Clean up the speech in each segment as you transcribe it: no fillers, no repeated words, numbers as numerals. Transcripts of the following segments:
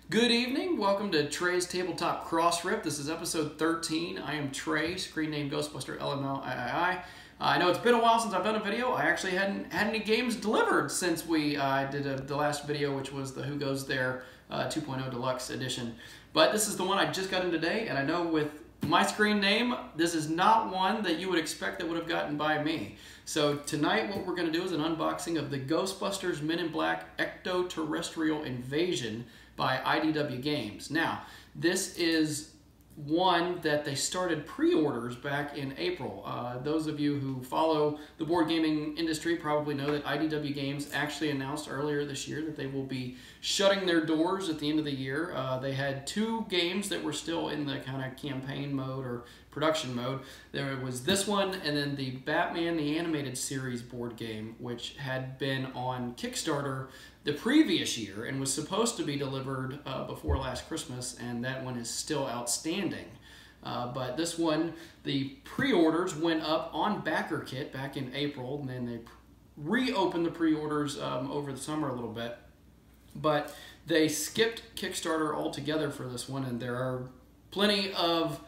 Good evening. Welcome to Trey's Tabletop Crossrip. This is episode 13. I am Trey, screen name Ghostbuster LML. I know it's been a while since I've done a video. I actually hadn't had any games delivered since we did the last video, which was the Who Goes There 2.0 Deluxe Edition. But this is the one I just got in today, and I know with my screen name, this is not one that you would expect that would have gotten by me. So tonight what we're going to do is an unboxing of the Ghostbusters Men in Black Ecto-terrestrial Invasion by IDW Games. Now, this is one that they started pre-orders back in April. Those of you who follow the board gaming industry probably know that IDW Games actually announced earlier this year that they will be shutting their doors at the end of the year. They had two games that were still in the kind of campaign mode or production mode. There was this one and then the Batman the Animated Series board game, which had been on Kickstarter the previous year and was supposed to be delivered before last Christmas, and that one is still outstanding. But this one, the pre-orders went up on BackerKit back in April, and then they reopened the pre-orders over the summer a little bit. But they skipped Kickstarter altogether for this one, and there are plenty of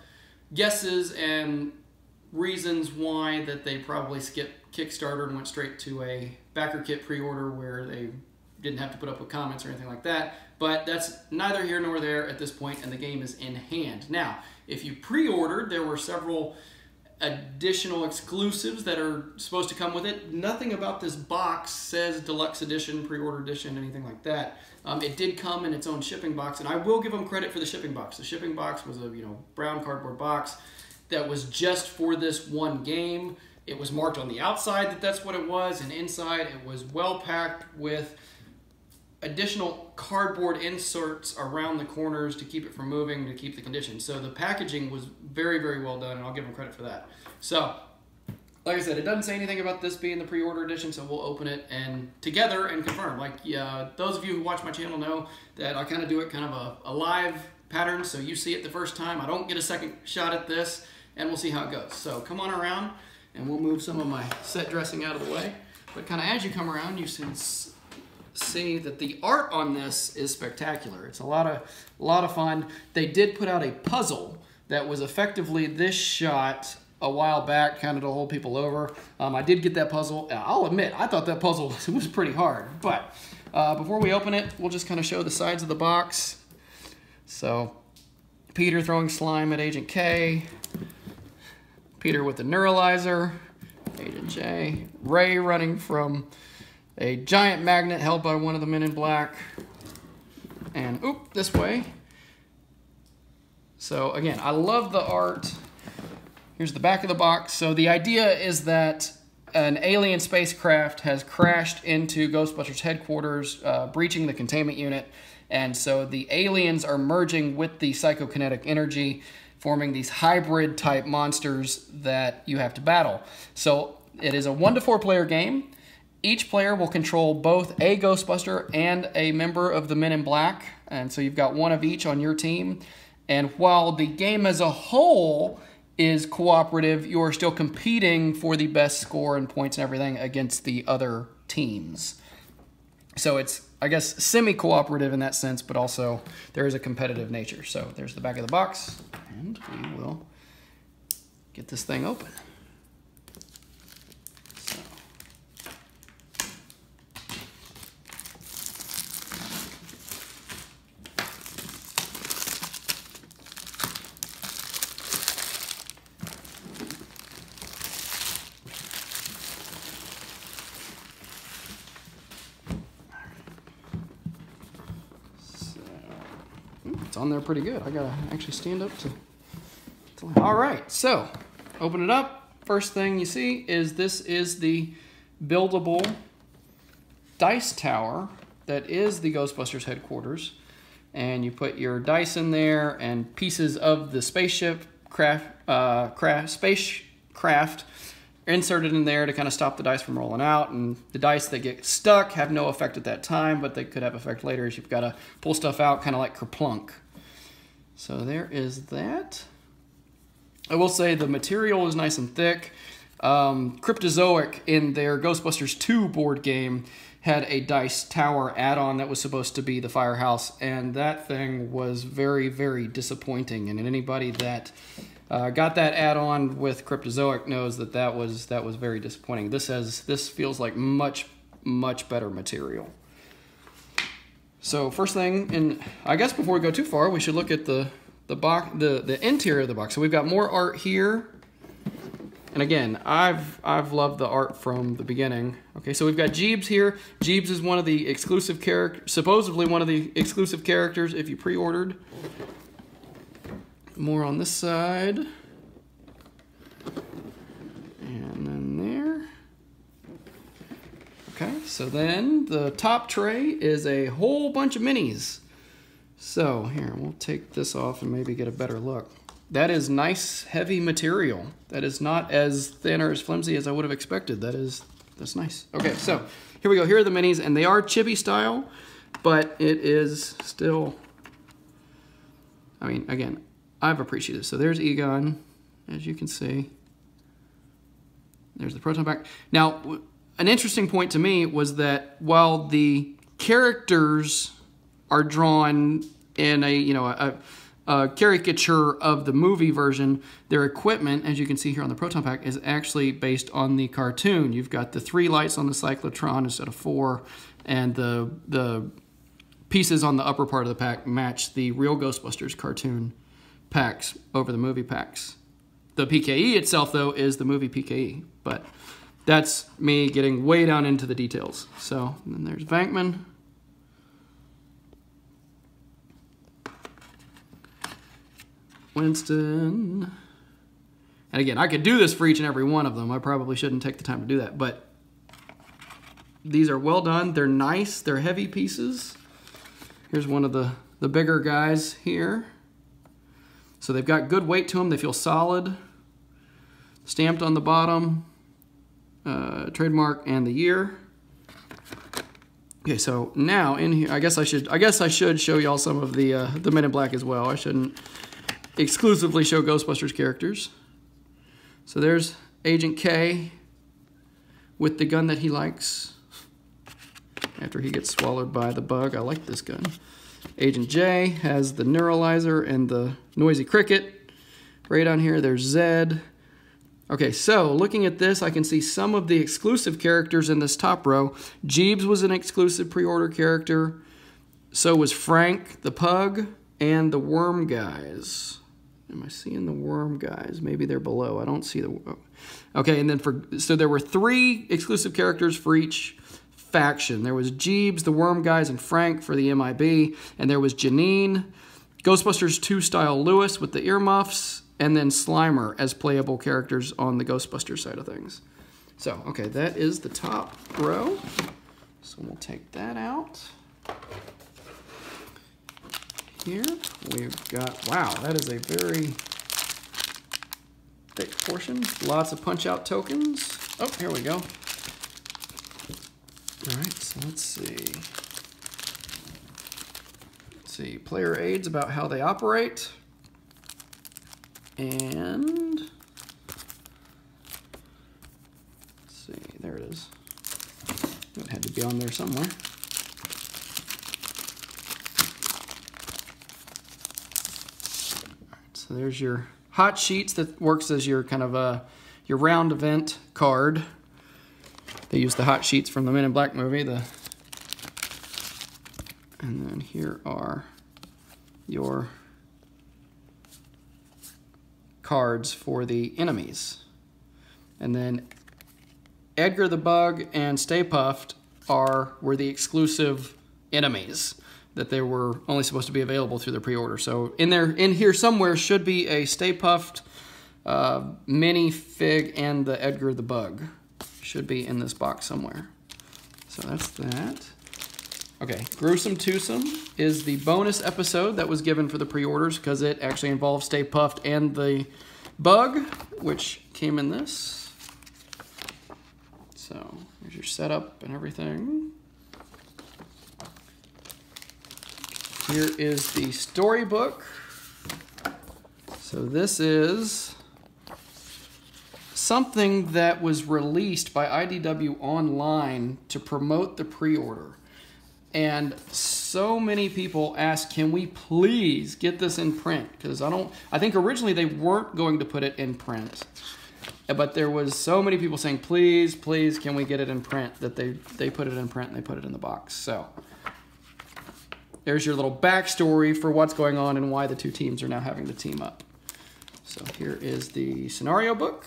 guesses and reasons why that they probably skipped Kickstarter and went straight to a BackerKit pre-order where they didn't have to put up with comments or anything like that, but that's neither here nor there at this point, and the game is in hand. Now, if you pre-ordered, there were several additional exclusives that are supposed to come with it. Nothing about this box says deluxe edition, pre-order edition, anything like that. It did come in its own shipping box, and I will give them credit for the shipping box. The shipping box was a brown cardboard box that was just for this one game. It was marked on the outside that that's what it was, and inside it was well packed with additional cardboard inserts around the corners to keep it from moving, to keep the condition. So the packaging was very, very well done, and I'll give them credit for that. So, like I said, it doesn't say anything about this being the pre-order edition, so we'll open it and together and confirm. Like, those of you who watch my channel know that I kind of do it kind of a live pattern, so you see it the first time. I don't get a second shot at this, and we'll see how it goes. So come on around, and we'll move some of my set dressing out of the way. But kind of as you come around, you can see that the art on this is spectacular. It's a lot of fun. They did put out a puzzle that was effectively this shot a while back, kind of to hold people over. I did get that puzzle. I'll admit, I thought that puzzle was pretty hard. But before we open it, we'll just kind of show the sides of the box. So, Peter throwing slime at Agent K. Peter with the neuralizer. Agent J. Ray running from a giant magnet held by one of the Men in Black. And, oop, this way. So, again, I love the art. Here's the back of the box. So the idea is that an alien spacecraft has crashed into Ghostbusters headquarters, breaching the containment unit. And so the aliens are merging with the psychokinetic energy, forming these hybrid type monsters that you have to battle. So it is a 1 to 4 player game. Each player will control both a Ghostbuster and a member of the Men in Black, and so you've got one of each on your team. And while the game as a whole is cooperative, you are still competing for the best score and points and everything against the other teams. So it's, I guess, semi-cooperative in that sense, but also there is a competitive nature. So there's the back of the box, and we will get this thing open. It's on there pretty good. I gotta actually stand up to all right, so open it up. First thing you see is this is the buildable dice tower that is the Ghostbusters headquarters, and you put your dice in there and pieces of the spaceship spacecraft inserted in there to kind of stop the dice from rolling out, and the dice that get stuck have no effect at that time, but they could have effect later as you've got to pull stuff out, kind of like Kerplunk. So there is that. I will say the material is nice and thick. Cryptozoic in their Ghostbusters 2 board game had a dice tower add-on that was supposed to be the firehouse, and that thing was very, very disappointing. And anybody that got that add-on with Cryptozoic knows that that was very disappointing. This feels like much better material. So first thing, and I guess before we go too far, we should look at the box, the interior of the box. So we've got more art here. And again, I've loved the art from the beginning. Okay, so we've got Jeebs here. Jeebs is one of the exclusive characters, supposedly one of the exclusive characters if you pre-ordered. More on this side. And then there. Okay, so then the top tray is a whole bunch of minis. So here, we'll take this off and maybe get a better look. That is nice, heavy material. That is not as thin or as flimsy as I would have expected. That's nice. Okay, so here we go. Here are the minis, and they are chibi style, but it is still, I mean, again, I've appreciated it. So there's Egon, as you can see. There's the proton pack. Now, an interesting point to me was that while the characters are drawn in a caricature of the movie version, their equipment, as you can see here on the proton pack, is actually based on the cartoon. You've got the 3 lights on the cyclotron instead of 4, and the pieces on the upper part of the pack match the real Ghostbusters cartoon packs over the movie packs. The PKE itself, though, is the movie PKE, but that's me getting way down into the details. So, and then there's Vankman. Winston. And again, I could do this for each and every one of them. I probably shouldn't take the time to do that, but these are well done. They're nice. They're heavy pieces. Here's one of the bigger guys here. So they've got good weight to them. They feel solid. Stamped on the bottom. Trademark and the year. Okay, so now in here, I guess I should show y'all some of the Men in Black as well. I shouldn't exclusively show Ghostbusters characters. So there's Agent K with the gun that he likes after he gets swallowed by the bug. I like this gun. Agent J has the neuralizer and the noisy cricket. Right on here, there's Zed. Okay, so looking at this, I can see some of the exclusive characters in this top row. Jeebs was an exclusive pre-order character. So was Frank the Pug and the Worm Guys. Am I seeing the Worm Guys? Maybe they're below. I don't see the... Okay, and then so there were 3 exclusive characters for each faction. There was Jeebs, the Worm Guys, and Frank for the MIB. And there was Janine, Ghostbusters 2 style Lewis with the earmuffs, and then Slimer as playable characters on the Ghostbusters side of things. So, okay, that is the top row. So we'll take that out. Here we've got, wow, that is a very thick portion. Lots of punch-out tokens. Oh, here we go. All right, so let's see. Let's see, player aids about how they operate. And let's see, there it is. It had to be on there somewhere. All right, so there's your hot sheets that works as your kind of your round event card. They use the hot sheets from the Men in Black movie. And then here are your cards for the enemies. And then Edgar the Bug and Stay Puft were the exclusive enemies that they were only supposed to be available through the pre-order. So in here somewhere should be a Stay Puft mini fig and the Edgar the Bug. Should be in this box somewhere. So that's that. Okay, Gruesome Twosome is the bonus episode that was given for the pre-orders because it actually involves Stay Puft and the Bug, which came in this. So here's your setup and everything. Here is the storybook. So this is something that was released by IDW Online to promote the pre-order. And so many people asked, can we please get this in print? Because I think originally they weren't going to put it in print. But there was so many people saying, please, please, can we get it in print? That they put it in print and they put it in the box. So there's your little backstory for what's going on and why the two teams are now having to team up. So here is the scenario book.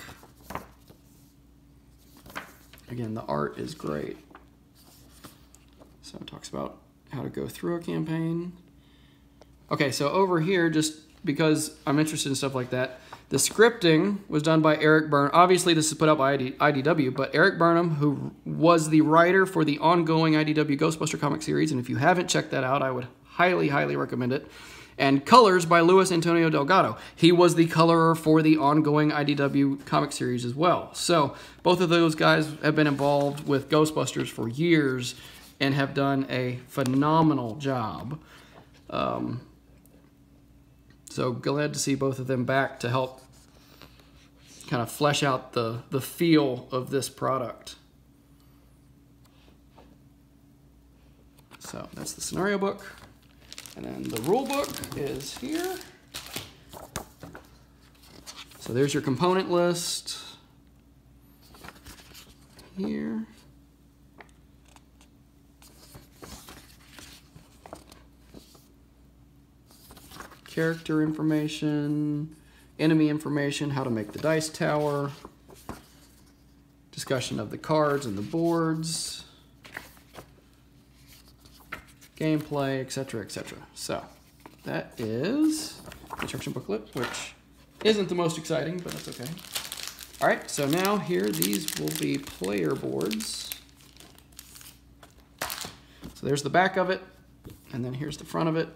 Again, the art is great. So it talks about how to go through a campaign. Okay, so over here, just because I'm interested in stuff like that, the scripting was done by Eric Burnham. Obviously, this is put out by IDW, but Eric Burnham, who was the writer for the ongoing IDW Ghostbuster comic series, and if you haven't checked that out, I would highly, highly recommend it. And colors by Luis Antonio Delgado. He was the colorer for the ongoing IDW comic series as well. So both of those guys have been involved with Ghostbusters for years and have done a phenomenal job. So glad to see both of them back to help kind of flesh out the feel of this product. So that's the scenario book. And then the rule book is here. So there's your component list. Here. Character information, enemy information, how to make the dice tower, discussion of the cards and the boards, gameplay, etc., etc. So that is the instruction booklet, which isn't the most exciting, but that's okay. All right, so now here, these will be player boards. So there's the back of it, and then here's the front of it.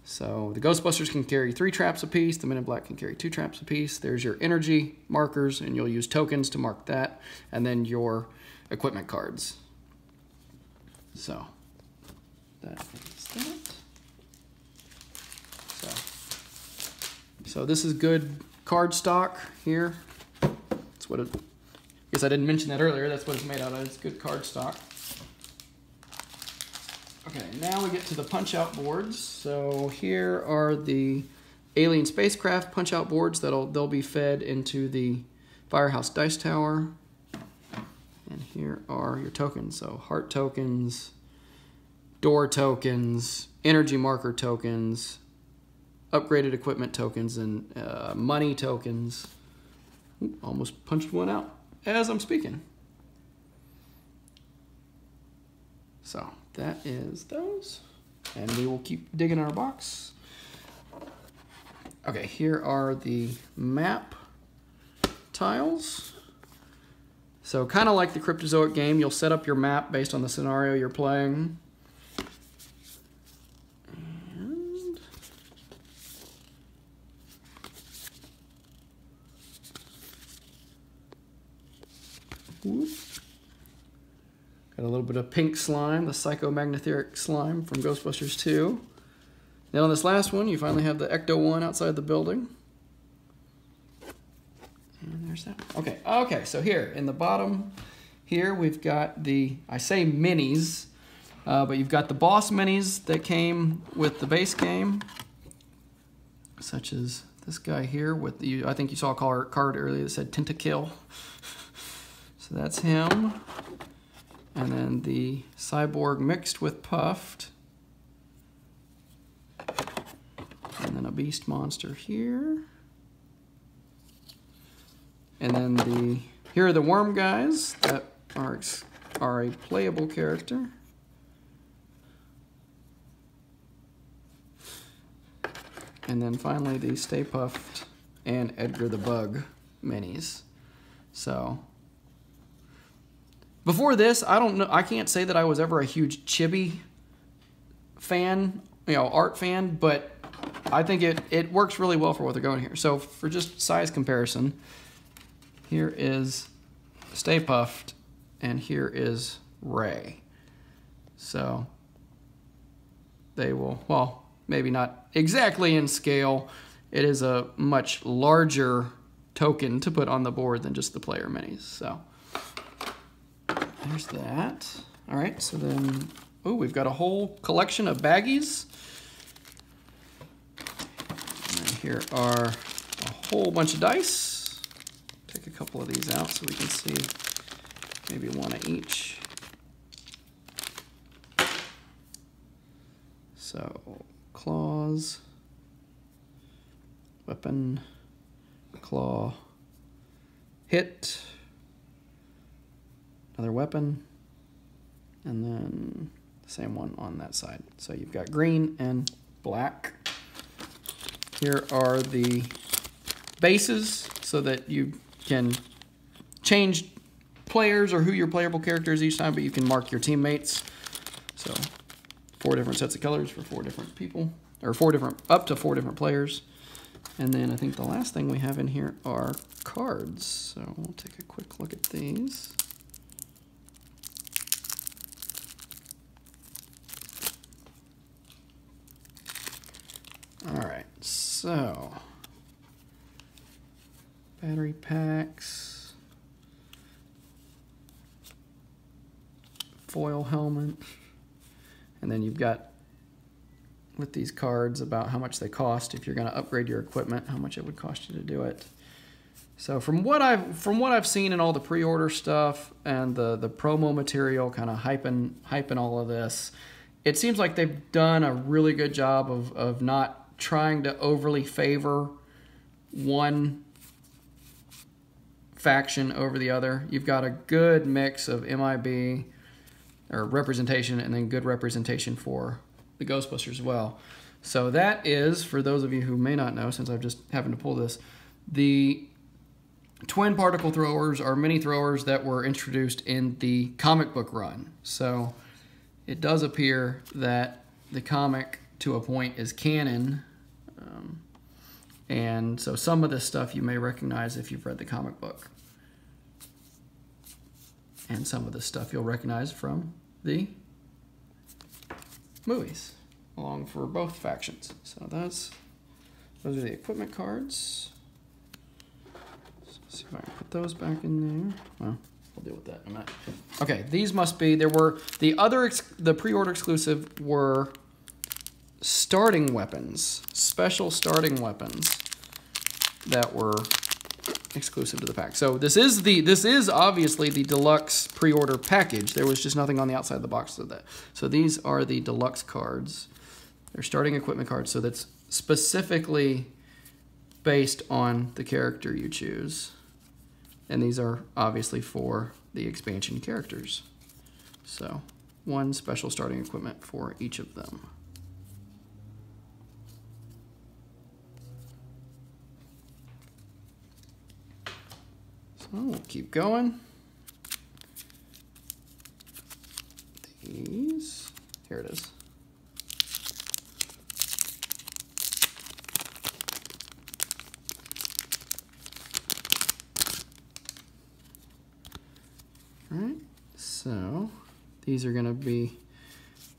So the Ghostbusters can carry 3 traps apiece. The Men in Black can carry 2 traps apiece. There's your energy markers, and you'll use tokens to mark that. And then your equipment cards. So that is that. So this is good card stock here. That's what it, I guess I didn't mention that earlier. That's what it's made out of. It's good card stock. Okay, now we get to the punch-out boards. So here are the alien spacecraft punch-out boards they'll be fed into the Firehouse Dice Tower. And here are your tokens. So heart tokens, door tokens, energy marker tokens, upgraded equipment tokens, and money tokens. Ooh, almost punched one out as I'm speaking. So that is those, and we will keep digging in our box. Okay, here are the map tiles. So kind of like the Cryptozoic game, you'll set up your map based on the scenario you're playing. And whoop. Got a little bit of pink slime, the psychomagnetic slime from Ghostbusters 2. Then on this last one, you finally have the Ecto-1 outside the building. And there's that. Okay, so here, in the bottom here, we've got the, I say minis, but you've got the boss minis that came with the base game, such as this guy here with the, I think you saw a card earlier that said Tentakill. So that's him. And then the Cyborg mixed with Puffed. And then a Beast Monster here. And then here are the Worm guys that are a playable character. And then finally the Stay Puffed and Edgar the Bug minis. So before this, I don't know, I can't say that I was ever a huge chibi fan, art fan, but I think it works really well for what they're going here. So for just size comparison, here is Stay Puffed, and here is Ray. So they will, well, maybe not exactly in scale. It is a much larger token to put on the board than just the player minis. So there's that. All right, so then, oh, we've got a whole collection of baggies. And here are a whole bunch of dice. Take a couple of these out so we can see maybe one of each. So claws, weapon, claw, hit, another weapon, and then the same one on that side. So you've got green and black. Here are the bases so that you can change players or who your playable character is each time, but you can mark your teammates. So 4 different sets of colors for 4 different people, or up to 4 different players. And then I think the last thing we have in here are cards. So we'll take a quick look at these. All right, so battery packs, foil helmet, and then you've got with these cards about how much they cost if you're going to upgrade your equipment, how much it would cost you to do it. So from what I've seen in all the pre-order stuff and the promo material, kind of hyping all of this, it seems like they've done a really good job of not trying to overly favor one faction over the other. You've got a good mix of MIB or representation, and then good representation for the Ghostbusters as well. So that is, for those of you who may not know, since I've just happened to pull this, the twin particle throwers are mini throwers that were introduced in the comic book run. So it does appear that the comic, to a point, is canon. And so some of this stuff you may recognize if you've read the comic book. And some of this stuff you'll recognize from the movies, along for both factions. So those are the equipment cards. So let's see if I can put those back in there. Well, we'll deal with that in a minute. Okay, these must be, there were, the pre-order exclusive were starting weapons, special starting weapons that were exclusive to the pack. So this is obviously the deluxe pre-order package. There was just nothing on the outside of the box of that. So these are the deluxe cards. They're starting equipment cards, so that's specifically based on the character you choose. And these are obviously for the expansion characters. So 1 special starting equipment for each of them. We'll keep going. These, here it is. All right, so these are going to be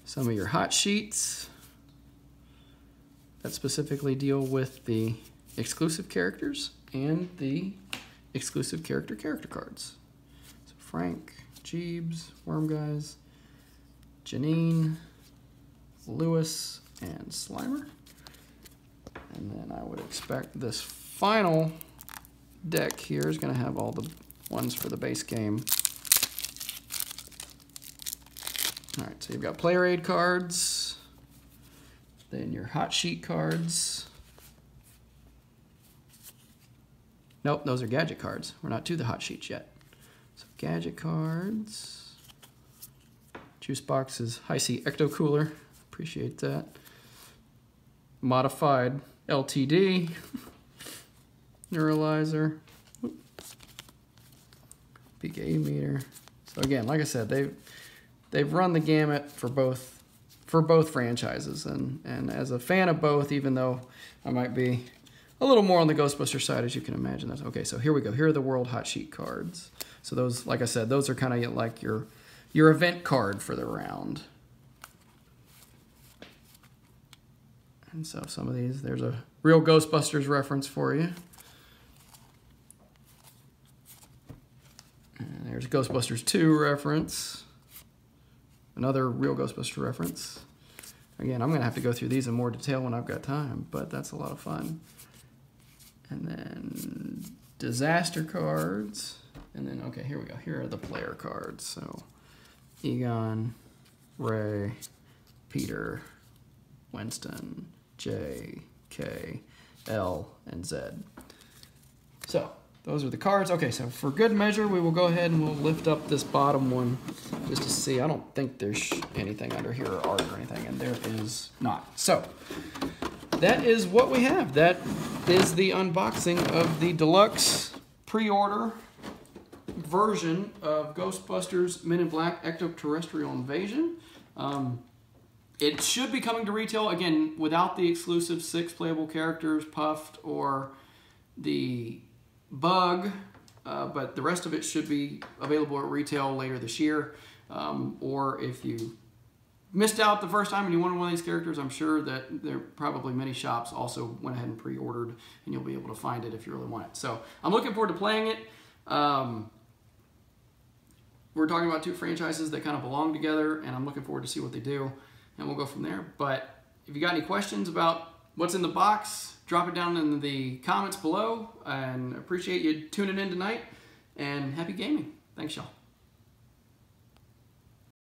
some of your hot sheets that specifically deal with the exclusive characters and the exclusive character cards. So Frank, Jeebs, Worm Guys, Janine, Lewis, and Slimer. And then I would expect this final deck here is going to have all the ones for the base game. All right, so you've got player aid cards, then your hot sheet cards. Nope, those are gadget cards. We're not to the hot sheets yet. So gadget cards. Juice boxes, Hi-C Ecto Cooler. Appreciate that. Modified LTD. Neuralizer. PKE meter. So again, like I said, they've run the gamut for both franchises, and as a fan of both, even though I might be a little more on the Ghostbusters side, as you can imagine. That's okay. So here we go. Here are the World Hot Sheet cards. So those, like I said, those are kind of like your event card for the round. And so some of these, there's a real Ghostbusters reference for you. Ghostbusters 2 reference. Another real Ghostbuster reference. Again, I'm going to have to go through these in more detail when I've got time, but that's a lot of fun. And then disaster cards. And then, okay, here we go. Here are the player cards. So Egon, Ray, Peter, Winston, J, K, L, and Z. So those are the cards. Okay, so for good measure, we will go ahead and we'll lift up this bottom one just to see. I don't think there's anything under here or art or anything, and there is not. So that is what we have. That is the unboxing of the deluxe pre-order version of Ghostbusters Men in Black Ecto-terrestrial Invasion. It should be coming to retail, again, without the exclusive 6 playable characters, Puffed or the Bug, but the rest of it should be available at retail later this year. Or if you missed out the first time and you wanted one of these characters, I'm sure that there are probably many shops also went ahead and pre-ordered, and you'll be able to find it if you really want it. So I'm looking forward to playing it. We're talking about 2 franchises that kind of belong together, and I'm looking forward to see what they do, and we'll go from there. But if you got any questions about what's in the box, drop it down in the comments below, and appreciate you tuning in tonight, and happy gaming. Thanks, y'all.